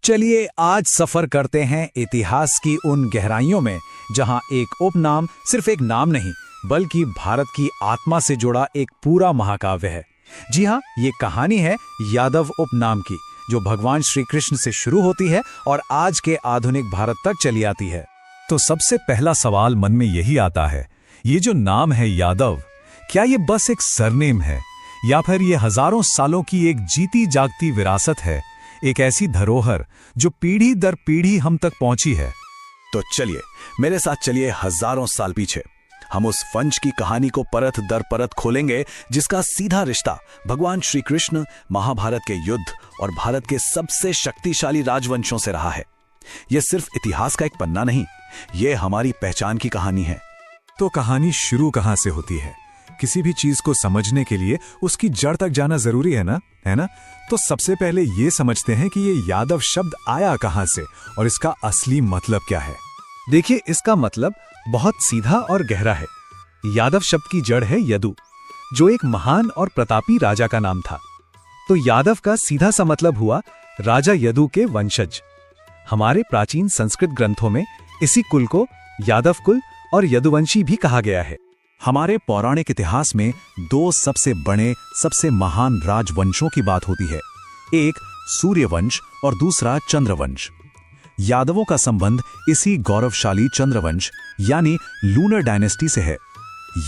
चलिए आज सफर करते हैं इतिहास की उन गहराइयों में जहां एक उपनाम सिर्फ एक नाम नहीं बल्कि भारत की आत्मा से जुड़ा एक पूरा महाकाव्य है। जी हाँ, ये कहानी है यादव उपनाम की, जो भगवान श्री कृष्ण से शुरू होती है और आज के आधुनिक भारत तक चली आती है। तो सबसे पहला सवाल मन में यही आता है, ये जो नाम है यादव, क्या ये बस एक सरनेम है या फिर ये हजारों सालों की एक जीती जागती विरासत है, एक ऐसी धरोहर जो पीढ़ी दर पीढ़ी हम तक पहुंची है? तो चलिए मेरे साथ चलिए हजारों साल पीछे। हम उस वंश की कहानी को परत दर परत खोलेंगे जिसका सीधा रिश्ता भगवान श्री कृष्ण, महाभारत के युद्ध और भारत के सबसे शक्तिशाली राजवंशों से रहा है। यह सिर्फ इतिहास का एक पन्ना नहीं, यह हमारी पहचान की कहानी है। तो कहानी शुरू कहां से होती है? किसी भी चीज को समझने के लिए उसकी जड़ तक जाना जरूरी है ना? तो सबसे पहले ये समझते हैं कि ये यादव शब्द आया कहां से और इसका असली मतलब क्या है। देखिए, इसका मतलब बहुत सीधा और गहरा है। यादव शब्द की जड़ है यदु, जो एक महान और प्रतापी राजा का नाम था। तो यादव का सीधा सा मतलब हुआ राजा यदु के वंशज। हमारे प्राचीन संस्कृत ग्रंथों में इसी कुल को यादव कुल और यदुवंशी भी कहा गया है। हमारे पौराणिक इतिहास में दो सबसे बड़े, सबसे महान राजवंशों की बात होती है, एक सूर्यवंश और दूसरा चंद्रवंश। यादवों का संबंध इसी गौरवशाली चंद्रवंश यानी लूनर डायनेस्टी से है।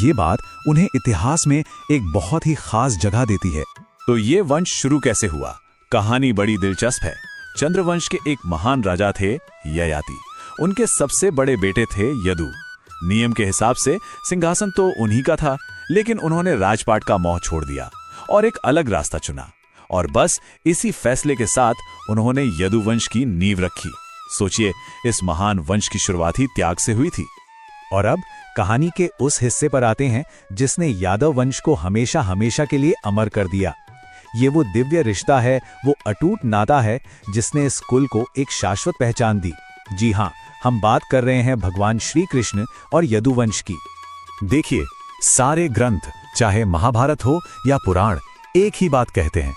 ये बात उन्हें इतिहास में एक बहुत ही खास जगह देती है। तो ये वंश शुरू कैसे हुआ? कहानी बड़ी दिलचस्प है। चंद्रवंश के एक महान राजा थे ययाति। उनके सबसे बड़े बेटे थे यदु। नियम के हिसाब से सिंहासन तो उन्हीं का था, लेकिन उन्होंने राजपाट का मोह छोड़ दिया और एक अलग रास्ता चुना। और बस इसी फैसले के साथ उन्होंने यदुवंश की नींव रखी। सोचिए, इस महान वंश की शुरुआत ही त्याग से हुई थी। और अब कहानी के उस हिस्से पर आते हैं जिसने यादव वंश को हमेशा हमेशा के लिए अमर कर दिया। ये वो दिव्य रिश्ता है, वो अटूट नाता है जिसने इस कुल को एक शाश्वत पहचान दी। जी हाँ, हम बात कर रहे हैं भगवान श्री कृष्ण और यदुवंश की। देखिए, सारे ग्रंथ, चाहे महाभारत हो या पुराण, एक ही बात कहते हैं।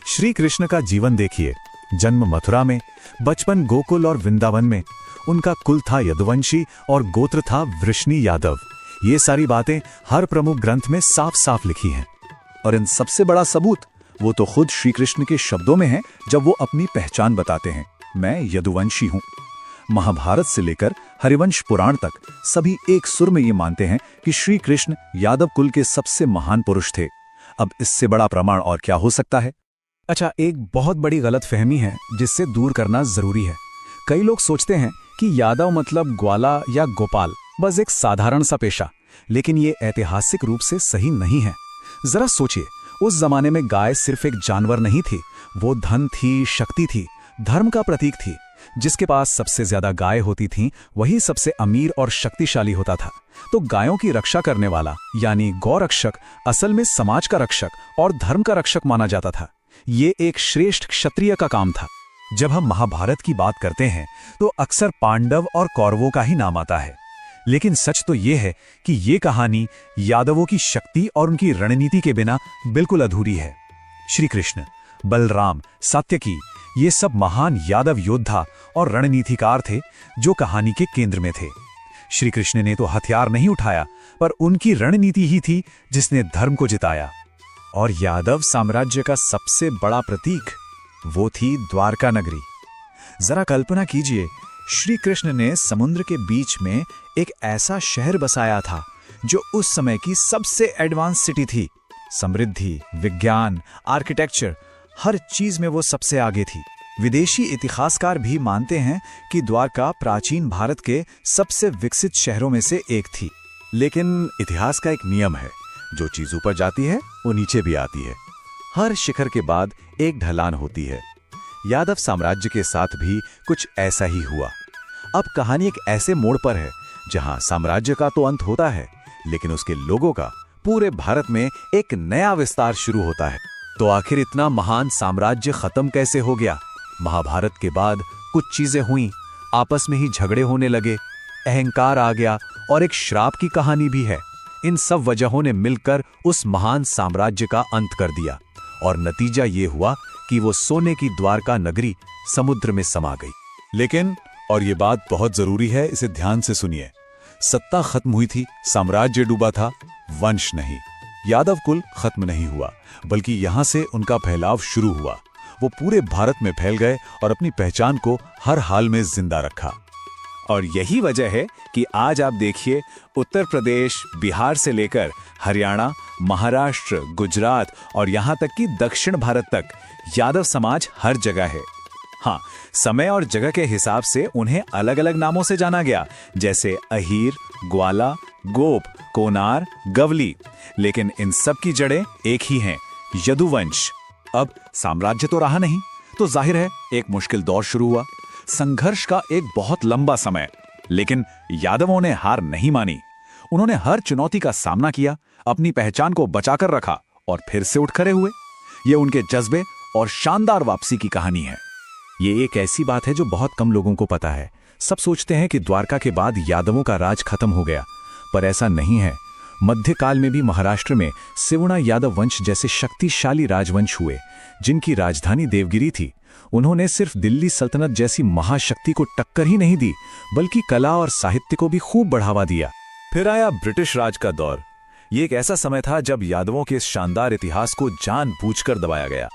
श्री कृष्ण का जीवन देखिए, जन्म मथुरा में, बचपन गोकुल और वृंदावन में। उनका कुल था यदुवंशी और गोत्र था वृष्णी यादव। ये सारी बातें हर प्रमुख ग्रंथ में साफ साफ लिखी हैं। और इन सबसे बड़ा सबूत वो तो खुद श्री कृष्ण के शब्दों में है, जब वो अपनी पहचान बताते हैं, मैं यदुवंशी हूं। महाभारत से लेकर हरिवंश पुराण तक सभी एक सुर में ये मानते हैं कि श्री कृष्ण यादव कुल के सबसे महान पुरुष थे। अब इससे बड़ा प्रमाण और क्या हो सकता है? अच्छा, एक बहुत बड़ी गलतफहमी है जिससे दूर करना जरूरी है। कई लोग सोचते हैं कि यादव मतलब ग्वाला या गोपाल, बस एक साधारण सा पेशा। लेकिन ये ऐतिहासिक रूप से सही नहीं है। जरा सोचिए, उस जमाने में गाय सिर्फ एक जानवर नहीं थी, वो धन थी, शक्ति थी, धर्म का प्रतीक थी। जिसके पास सबसे ज्यादा गाय होती थीं, वही सबसे अमीर और शक्तिशाली होता था। तो गायों की रक्षा करने वाला यानी गौरक्षक असल में समाज का रक्षक और धर्म का रक्षक माना जाता था। ये एक श्रेष्ठ क्षत्रिय का काम था। जब हम महाभारत की बात करते हैं तो अक्सर पांडव और कौरवों का ही नाम आता है, लेकिन सच तो ये है कि ये कहानी यादवों की शक्ति और उनकी रणनीति के बिना बिल्कुल अधूरी है। श्री कृष्ण, बलराम, सात्यकी, ये सब महान यादव योद्धा और रणनीतिकार थे जो कहानी के केंद्र में थे। श्री कृष्ण ने तो हथियार नहीं उठाया, पर उनकी रणनीति ही थी जिसने धर्म को जिताया। और यादव साम्राज्य का सबसे बड़ा प्रतीक वो थी द्वारका नगरी। जरा कल्पना कीजिए, श्री कृष्ण ने समुद्र के बीच में एक ऐसा शहर बसाया था जो उस समय की सबसे एडवांस सिटी थी। समृद्धि, विज्ञान, आर्किटेक्चर, हर चीज में वो सबसे आगे थी। विदेशी इतिहासकार भी मानते हैं कि द्वारका प्राचीन भारत के सबसे विकसित शहरों में से एक थी। लेकिन इतिहास का एक नियम है, जो चीज ऊपर जाती है वो नीचे भी आती है। हर शिखर के बाद एक ढलान होती है। यादव साम्राज्य के साथ भी कुछ ऐसा ही हुआ। अब कहानी एक ऐसे मोड़ पर है जहां साम्राज्य का तो अंत होता है, लेकिन उसके लोगों का पूरे भारत में एक नया विस्तार शुरू होता है। तो आखिर इतना महान साम्राज्य खत्म कैसे हो गया? महाभारत के बाद कुछ चीजें हुई, आपस में ही झगड़े होने लगे, अहंकार आ गया और एक श्राप की कहानी भी है। इन सब वजहों ने मिलकर उस महान साम्राज्य का अंत कर दिया और नतीजा ये हुआ कि वो सोने की द्वारका नगरी समुद्र में समा गई। लेकिन, और ये बात बहुत जरूरी है, इसे ध्यान से सुनिए, सत्ता खत्म हुई थी, साम्राज्य डूबा था, वंश नहीं। यादव कुल खत्म नहीं हुआ, बल्कि यहां से उनका फैलाव शुरू हुआ। वो पूरे भारत में फैल गए और अपनी पहचान को हर हाल में जिंदा रखा। और यही वजह है कि आज आप देखिए, उत्तर प्रदेश, बिहार से लेकर हरियाणा, महाराष्ट्र, गुजरात और यहां तक कि दक्षिण भारत तक यादव समाज हर जगह है। हाँ, समय और जगह के हिसाब से उन्हें अलग अलग नामों से जाना गया, जैसे अहीर, ग्वाला, गोप, कोनार, गवली, लेकिन इन सब की जड़ें एक ही हैं, यदुवंश। अब साम्राज्य तो रहा नहीं, तो जाहिर है एक मुश्किल दौर शुरू हुआ, संघर्ष का एक बहुत लंबा समय। लेकिन यादवों ने हार नहीं मानी। उन्होंने हर चुनौती का सामना किया, अपनी पहचान को बचाकर रखा और फिर से उठ खड़े हुए। ये उनके जज्बे और शानदार वापसी की कहानी है। ये एक ऐसी बात है जो बहुत कम लोगों को पता है। सब सोचते हैं कि द्वारका के बाद यादवों का राज खत्म हो गया, पर ऐसा नहीं है। मध्यकाल में भी महाराष्ट्र में सिवणा यादव वंश जैसे शक्तिशाली राजवंश हुए, जिनकी राजधानी देवगिरी थी। उन्होंने सिर्फ दिल्ली सल्तनत जैसी महाशक्ति को टक्कर ही नहीं दी, बल्कि कला और साहित्य को भी खूब बढ़ावा दिया। फिर आया ब्रिटिश राज का दौर। ये एक ऐसा समय था जब यादवों के इस शानदार इतिहास को जानबूझकर दबाया गया,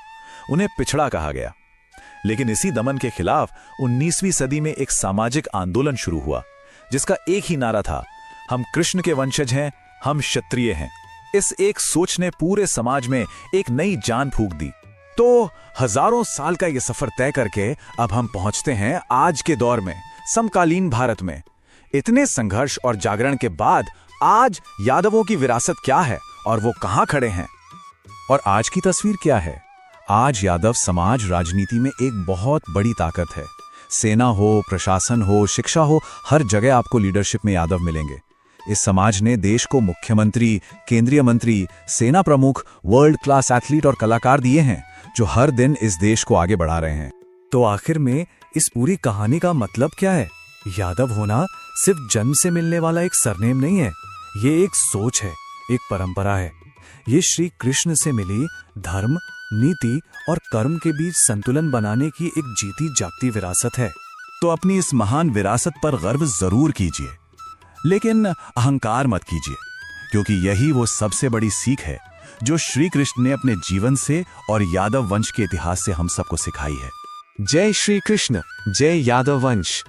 उन्हें पिछड़ा कहा गया। लेकिन इसी दमन के खिलाफ 19वीं सदी में एक सामाजिक आंदोलन शुरू हुआ, जिसका एक ही नारा था, हम कृष्ण के वंशज हैं, हम क्षत्रिय हैं। इस एक सोच ने पूरे समाज में एक नई जान फूंक दी। तो हजारों साल का ये सफर तय करके अब हम पहुंचते हैं आज के दौर में, समकालीन भारत में। इतने संघर्ष और जागरण के बाद आज यादवों की विरासत क्या है और वो कहां खड़े हैं? और आज की तस्वीर क्या है? आज यादव समाज राजनीति में एक बहुत बड़ी ताकत है। सेना हो, प्रशासन हो, शिक्षा हो, हर जगह आपको लीडरशिप में यादव मिलेंगे। इस समाज ने देश को मुख्यमंत्री, केंद्रीय मंत्री, सेना प्रमुख, वर्ल्ड क्लास एथलीट और कलाकार दिए हैं, जो हर दिन इस देश को आगे बढ़ा रहे हैं। तो आखिर में इस पूरी कहानी का मतलब क्या है? यादव होना सिर्फ जन्म से मिलने वाला एक सरनेम नहीं है, ये एक सोच है, एक परंपरा है। ये श्री कृष्ण से मिली धर्म, नीति और कर्म के बीच संतुलन बनाने की एक जीती जागती विरासत है। तो अपनी इस महान विरासत पर गर्व जरूर कीजिए, लेकिन अहंकार मत कीजिए, क्योंकि यही वो सबसे बड़ी सीख है जो श्री कृष्ण ने अपने जीवन से और यादव वंश के इतिहास से हम सबको सिखाई है। जय श्री कृष्ण, जय यादव वंश।